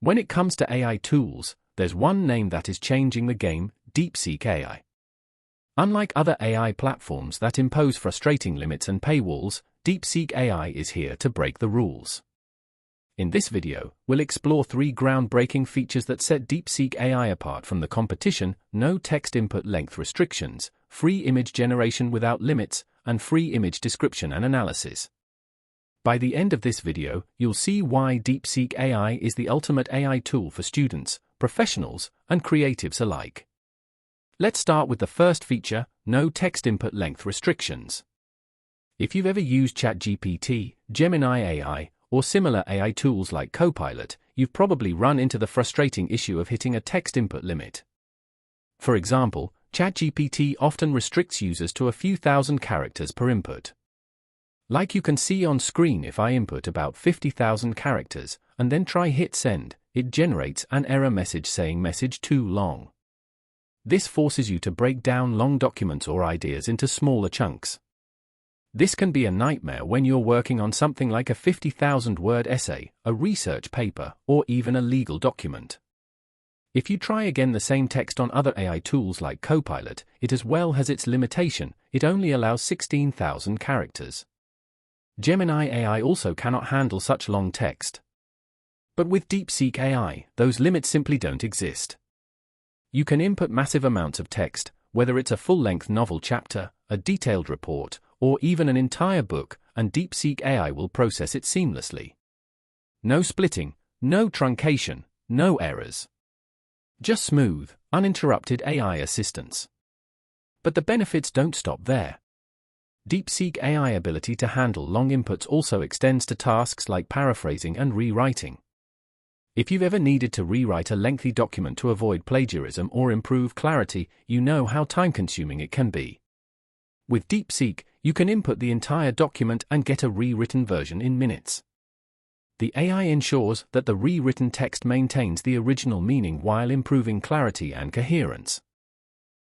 When it comes to AI tools, there's one name that is changing the game: DeepSeek-AI. Unlike other AI platforms that impose frustrating limits and paywalls, DeepSeek-AI is here to break the rules. In this video, we'll explore 3 groundbreaking features that set DeepSeek-AI apart from the competition: no text input length restrictions, free image generation without limits, and free image description and analysis. By the end of this video, you'll see why DeepSeek-AI is the ultimate AI tool for students, professionals, and creatives alike. Let's start with the first feature: no text input length restrictions. If you've ever used ChatGPT, Gemini AI, or similar AI tools like COPILOT, you've probably run into the frustrating issue of hitting a text input limit. For example, ChatGPT often restricts users to a few thousand characters per input. Like you can see on screen, if I input about 50,000 characters and then try hit send, it generates an error message saying message too long. This forces you to break down long documents or ideas into smaller chunks. This can be a nightmare when you're working on something like a 50,000-word essay, a research paper, or even a legal document. If you try again the same text on other AI tools like Copilot, it as well has its limitation: it only allows 16,000 characters. Gemini AI also cannot handle such long text. But with DeepSeek AI, those limits simply don't exist. You can input massive amounts of text, whether it's a full-length novel chapter, a detailed report, or even an entire book, and DeepSeek AI will process it seamlessly. No splitting, no truncation, no errors. Just smooth, uninterrupted AI assistance. But the benefits don't stop there. DeepSeek AI ability to handle long inputs also extends to tasks like paraphrasing and rewriting. If you've ever needed to rewrite a lengthy document to avoid plagiarism or improve clarity, you know how time-consuming it can be. With DeepSeek, you can input the entire document and get a rewritten version in minutes. The AI ensures that the rewritten text maintains the original meaning while improving clarity and coherence.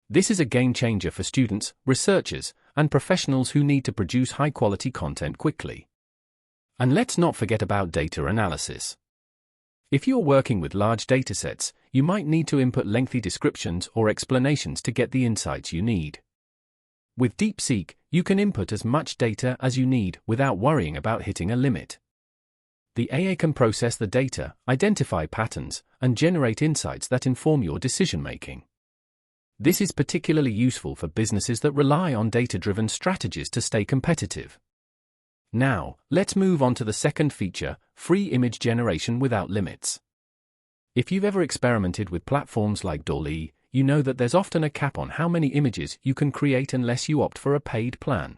This is a game-changer for students, researchers, and professionals who need to produce high-quality content quickly. And let's not forget about data analysis. If you're working with large datasets, you might need to input lengthy descriptions or explanations to get the insights you need. With DeepSeek, you can input as much data as you need without worrying about hitting a limit. The AI can process the data, identify patterns, and generate insights that inform your decision-making. This is particularly useful for businesses that rely on data-driven strategies to stay competitive. Now, let's move on to the second feature: free image generation without limits. If you've ever experimented with platforms like DALL-E, you know that there's often a cap on how many images you can create unless you opt for a paid plan.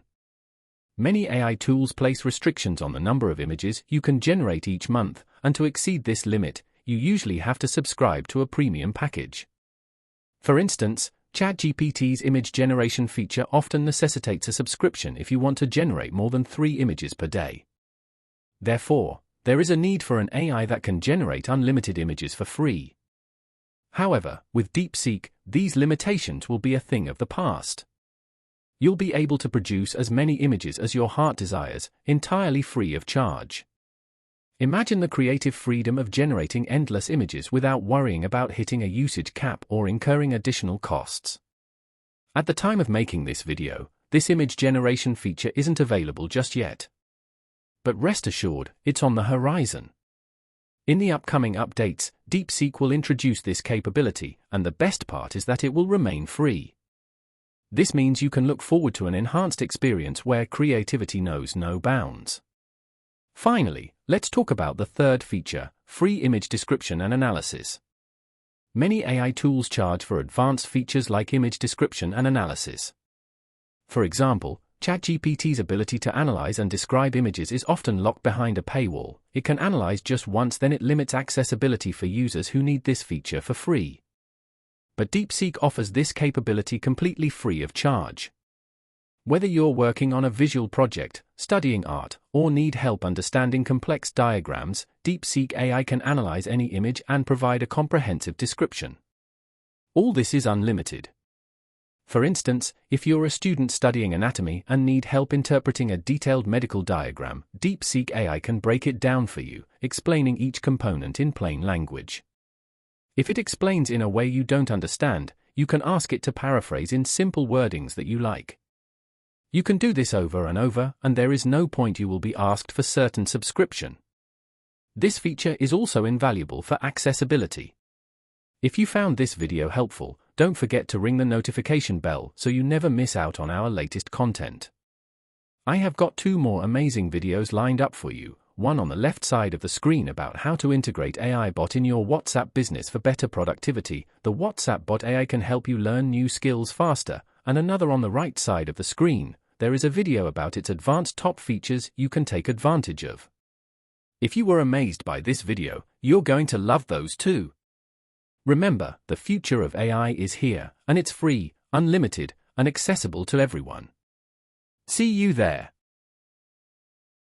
Many AI tools place restrictions on the number of images you can generate each month, and to exceed this limit, you usually have to subscribe to a premium package. For instance, ChatGPT's image generation feature often necessitates a subscription if you want to generate more than 3 images per day. Therefore, there is a need for an AI that can generate unlimited images for free. However, with DeepSeek, these limitations will be a thing of the past. You'll be able to produce as many images as your heart desires, entirely free of charge. Imagine the creative freedom of generating endless images without worrying about hitting a usage cap or incurring additional costs. At the time of making this video, this image generation feature isn't available just yet. But rest assured, it's on the horizon. In the upcoming updates, DeepSeek will introduce this capability, and the best part is that it will remain free. This means you can look forward to an enhanced experience where creativity knows no bounds. Finally, let's talk about the third feature: free image description and analysis. Many AI tools charge for advanced features like image description and analysis. For example, ChatGPT's ability to analyze and describe images is often locked behind a paywall. It can analyze just once, then it limits accessibility for users who need this feature for free. But DeepSeek offers this capability completely free of charge. Whether you're working on a visual project, studying art, or need help understanding complex diagrams, DeepSeek AI can analyze any image and provide a comprehensive description. All this is unlimited. For instance, if you're a student studying anatomy and need help interpreting a detailed medical diagram, DeepSeek-AI can break it down for you, explaining each component in plain language. If it explains in a way you don't understand, you can ask it to paraphrase in simple wordings that you like. You can do this over and over, and there is no point you will be asked for certain subscription. This feature is also invaluable for accessibility. If you found this video helpful, don't forget to ring the notification bell so you never miss out on our latest content. I have got 2 more amazing videos lined up for you, one on the left side of the screen about how to integrate AI bot in your WhatsApp business for better productivity. The WhatsApp bot AI can help you learn new skills faster, and another on the right side of the screen. There is a video about its advanced top features you can take advantage of. If you were amazed by this video, you're going to love those too. Remember, the future of AI is here, and it's free, unlimited, and accessible to everyone. See you there.